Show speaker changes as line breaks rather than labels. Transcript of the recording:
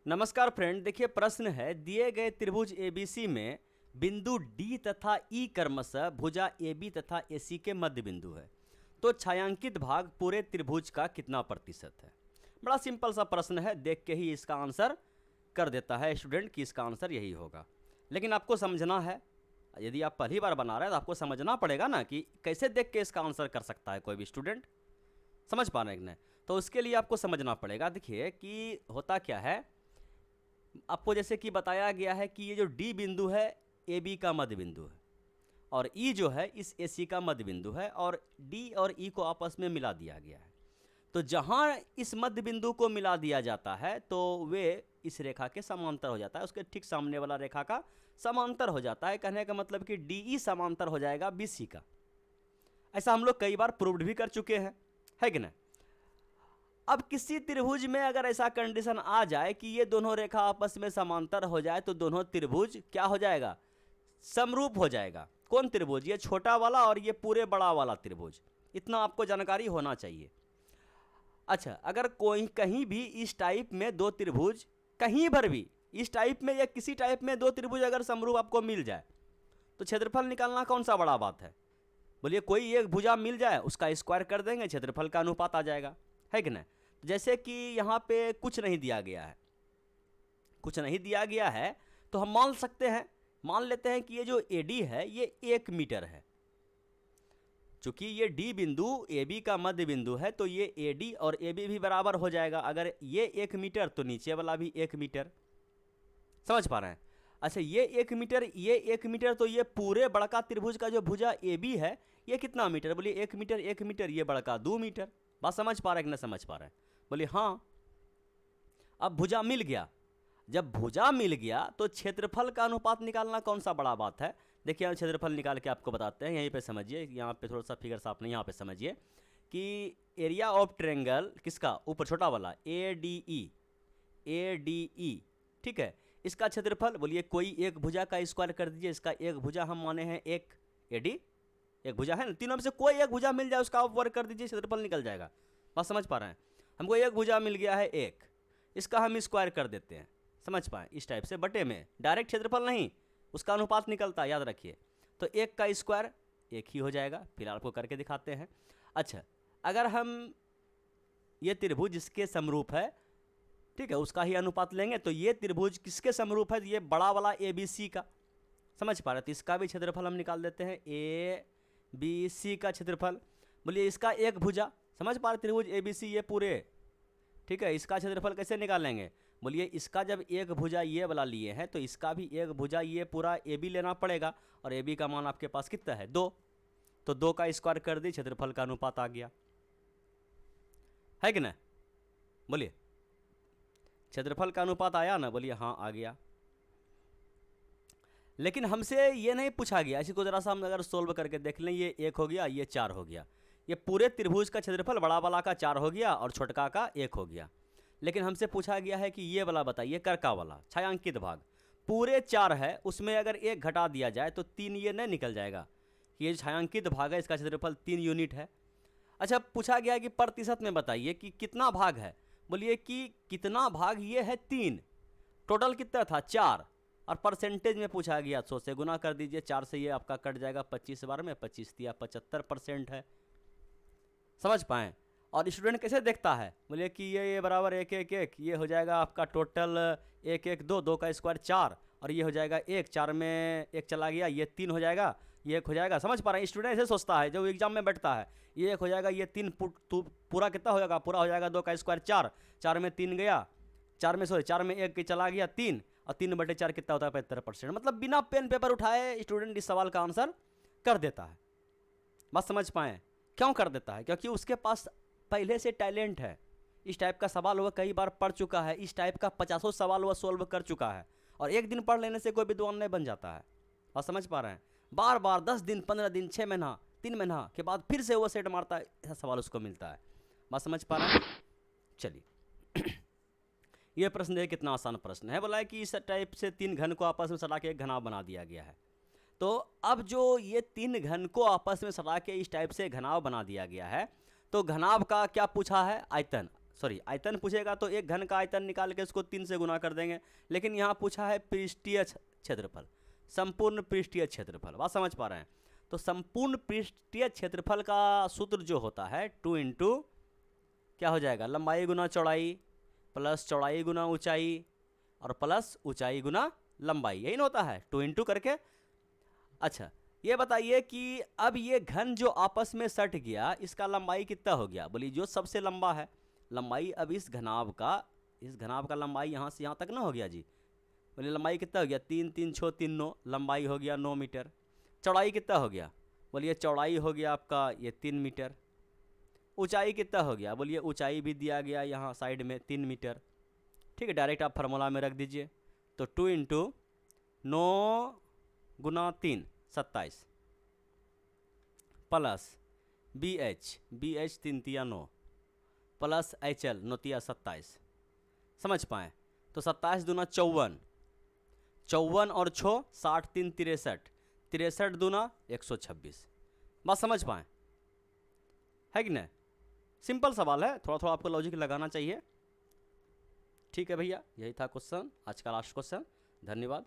नमस्कार फ्रेंड, देखिए प्रश्न है दिए गए त्रिभुज एबीसी में बिंदु डी तथा ई क्रमशः भुजा एबी तथा एसी के मध्य बिंदु है, तो छायांकित भाग पूरे त्रिभुज का कितना प्रतिशत है। बड़ा सिंपल सा प्रश्न है, देख के ही इसका आंसर कर देता है स्टूडेंट कि इसका आंसर यही होगा। लेकिन आपको समझना है, यदि आप पहली बार बना रहे हैं तो आपको समझना पड़ेगा ना कि कैसे देख के इसका आंसर कर सकता है कोई भी स्टूडेंट। समझ पा रहे हैं कि नहीं? तो उसके लिए आपको समझना पड़ेगा। देखिए कि होता क्या है, आपको जैसे कि बताया गया है कि ये जो डी बिंदु है ए बी का मध्य बिंदु है और ई जो है इस ए सी का मध्य बिंदु है और डी और ई को आपस में मिला दिया गया है। तो जहाँ इस मध्य बिंदु को मिला दिया जाता है तो वे इस रेखा के समांतर हो जाता है, उसके ठीक सामने वाला रेखा का समांतर हो जाता है। कहने का मतलब कि डी ई समांतर हो जाएगा बी सी का। ऐसा हम लोग कई बार प्रूव्ड भी कर चुके हैं, है कि नहीं। अब किसी त्रिभुज में अगर ऐसा कंडीशन आ जाए कि ये दोनों रेखा आपस में समांतर हो जाए तो दोनों त्रिभुज क्या हो जाएगा, समरूप हो जाएगा। कौन त्रिभुज? ये छोटा वाला और ये पूरे बड़ा वाला त्रिभुज। इतना आपको जानकारी होना चाहिए। अच्छा, अगर कोई कहीं भी इस टाइप में दो त्रिभुज, कहीं पर भी इस टाइप में या किसी टाइप में दो त्रिभुज अगर समरूप आपको मिल जाए तो क्षेत्रफल निकालना कौन सा बड़ा बात है। बोलिए कोई एक भुजा मिल जाए उसका स्क्वायर कर देंगे, क्षेत्रफल का अनुपात आ जाएगा, है कि नहीं। जैसे कि यहाँ पे कुछ नहीं दिया गया है, कुछ नहीं दिया गया है तो हम मान लेते हैं कि ये जो AD है ये 1 मीटर है। चूंकि ये D बिंदु AB का मध्य बिंदु है तो ये AD और AB भी बराबर हो जाएगा। अगर ये 1 मीटर तो नीचे वाला भी 1 मीटर। समझ पा रहे हैं? अच्छा, ये 1 मीटर, ये 1 मीटर, तो ये पूरे बड़का त्रिभुज का जो भुजा AB है ये कितना मीटर? बोलिए 1 मीटर 1 मीटर, ये बड़का 2 मीटर। बात समझ पा रहे हैं कि नहीं समझ पा रहे हैं? बोलिए हाँ। अब भुजा मिल गया, जब भुजा मिल गया तो क्षेत्रफल का अनुपात निकालना कौन सा बड़ा बात है। देखिए यहाँ क्षेत्रफल निकाल के आपको बताते हैं, यहीं पे समझिए। यहाँ पे थोड़ा सा फिगर साफ नहीं, यहाँ पे समझिए कि एरिया ऑफ ट्रायंगल किसका, ऊपर छोटा वाला ADE, ठीक है, इसका क्षेत्रफल। बोलिए कोई एक भुजा का स्क्वायर कर दीजिए। इसका एक भुजा हम माने हैं एक AD, एक भुजा है ना, तीनों में से कोई एक भुजा मिल जाए उसका आप वर्ग कर दीजिए, क्षेत्रफल निकल जाएगा। बात समझ पा रहे हैं? हमको एक भुजा मिल गया है एक, इसका हम स्क्वायर कर देते हैं। समझ पाए? इस टाइप से बटे में, डायरेक्ट क्षेत्रफल नहीं, उसका अनुपात निकलता है, याद रखिए। तो एक का स्क्वायर एक ही हो जाएगा। फिलहाल आपको करके दिखाते हैं। अच्छा, अगर हम ये त्रिभुज जिसके समरूप है, ठीक है, उसका ही अनुपात लेंगे तो ये त्रिभुज किसके समरूप है? ये बड़ा वाला ABC का। समझ पा रहे? तो इसका भी क्षेत्रफल हम निकाल देते हैं, ABC का क्षेत्रफल। बोलिए इसका एक भुजा, समझ पा रहे? त्रिभुज ABC ये पूरे, ठीक है, इसका क्षेत्रफल कैसे निकालेंगे? बोलिए इसका जब एक भुजा ये वाला लिए हैं तो इसका भी एक भुजा ये पूरा AB लेना पड़ेगा और AB का मान आपके पास कितना है? 2। तो 2 का स्क्वायर कर दी, क्षेत्रफल का अनुपात आ गया, है कि नहीं? बोलिए क्षेत्रफल का अनुपात आया ना? बोलिए हाँ आ गया। लेकिन हमसे ये नहीं पूछा गया, इसी को जरा सा हम अगर सोल्व करके देख लें, ये 1 हो गया, ये 4 हो गया, ये पूरे त्रिभुज का क्षेत्रफल बड़ा वाला का 4 हो गया और छोटका का 1 हो गया। लेकिन हमसे पूछा गया है कि ये वाला बताइए, करका वाला छायांकित भाग पूरे 4 है, उसमें अगर 1 घटा दिया जाए तो 3 ये नहीं निकल जाएगा। ये छायांकित भाग है, इसका क्षेत्रफल 3 यूनिट है। अच्छा, पूछा गया कि प्रतिशत में बताइए कि कितना भाग है। बोलिए कि कितना भाग ये है 3, टोटल कितना था 4, और परसेंटेज में पूछा गया 100 से गुना कर दीजिए। 4 से ये आपका कट जाएगा 25 बार में, 25 दिया 75% है। समझ पाएँ? और स्टूडेंट कैसे देखता है? बोलिए कि ये बराबर 1 1 1, ये हो जाएगा आपका टोटल 1 1 2, 2 का स्क्वायर 4, और ये हो जाएगा 1, 4 में 1 चला गया, ये 3 हो जाएगा, ये 1 हो जाएगा। समझ पा रहे हैं? स्टूडेंट ऐसे सोचता है जब एग्जाम में बैठता है, ये 1 हो जाएगा, ये 3 पूरा कितना हो जाएगा? पूरा हो जाएगा 2 का स्क्वायर 4, 4 में 3 गया, 4 में 1 चला गया 3, और 3/4 कितना होता है? 75%। मतलब बिना पेन पेपर उठाए स्टूडेंट इस सवाल का आंसर कर देता है। बस समझ पाएँ क्यों कर देता है? क्योंकि उसके पास पहले से टैलेंट है। इस टाइप का सवाल वह कई बार पढ़ चुका है, इस टाइप का 50 सवाल वह सोल्व कर चुका है, और एक दिन पढ़ लेने से कोई विद्वान नहीं बन जाता है। और समझ पा रहे हैं? बार बार 10 दिन 15 दिन 6 महीना 3 महीना के बाद फिर से वो सेट मारता है, ऐसा सवाल उसको मिलता है। बात समझ पा रहे हैं? चलिए ये प्रश्न देखिए कितना आसान प्रश्न है। बोला है कि इस टाइप से 3 घन को आपस में सटा के एक घनाभ बना दिया गया है। तो अब जो ये 3 घन को आपस में सटा के इस टाइप से घनाभ बना दिया गया है, तो घनाभ का क्या पूछा है? आयतन। सॉरी आयतन पूछेगा तो एक घन का आयतन निकाल के इसको 3 से गुना कर देंगे, लेकिन यहाँ पूछा है पृष्ठीय क्षेत्रफल, संपूर्ण पृष्ठीय क्षेत्रफल। बात समझ पा रहे हैं? तो संपूर्ण पृष्ठीय क्षेत्रफल का सूत्र जो होता है 2 इंटू क्या हो जाएगा, लंबाई गुना चौड़ाई प्लस चौड़ाई गुना ऊंचाई और प्लस ऊंचाई गुना लंबाई, यही ना होता है 2 इंटू करके। अच्छा ये बताइए कि अब ये घन जो आपस में सट गया इसका लंबाई कितना हो गया, बोलिए जो सबसे लंबा है लंबाई, अब इस घनाभ का लंबाई यहाँ से यहाँ तक ना हो गया जी, बोलिए लंबाई कितना हो गया, 3 3 6 3 9, लंबाई हो गया 9 मीटर। चौड़ाई कितना हो गया, बोलिए चौड़ाई हो गया आपका ये 3 मीटर। ऊंचाई कितना हो गया, बोलिए ऊंचाई भी दिया गया यहाँ साइड में 3 मीटर। ठीक है, डायरेक्ट आप फार्मूला में रख दीजिए। तो 2 इंटू 9 गुना 3 27 प्लस बी एच 3 तिया 9 प्लस एच एल 9 तिया 27, समझ पाएँ? तो 27 दूना 54, 54 और 6 60 3 63, 63 दूना 126। बात समझ पाएँ है कि नहीं? सिंपल सवाल है, थोड़ा थोड़ा आपको लॉजिक लगाना चाहिए। ठीक है भैया, यही था क्वेश्चन, आज का लास्ट क्वेश्चन। धन्यवाद।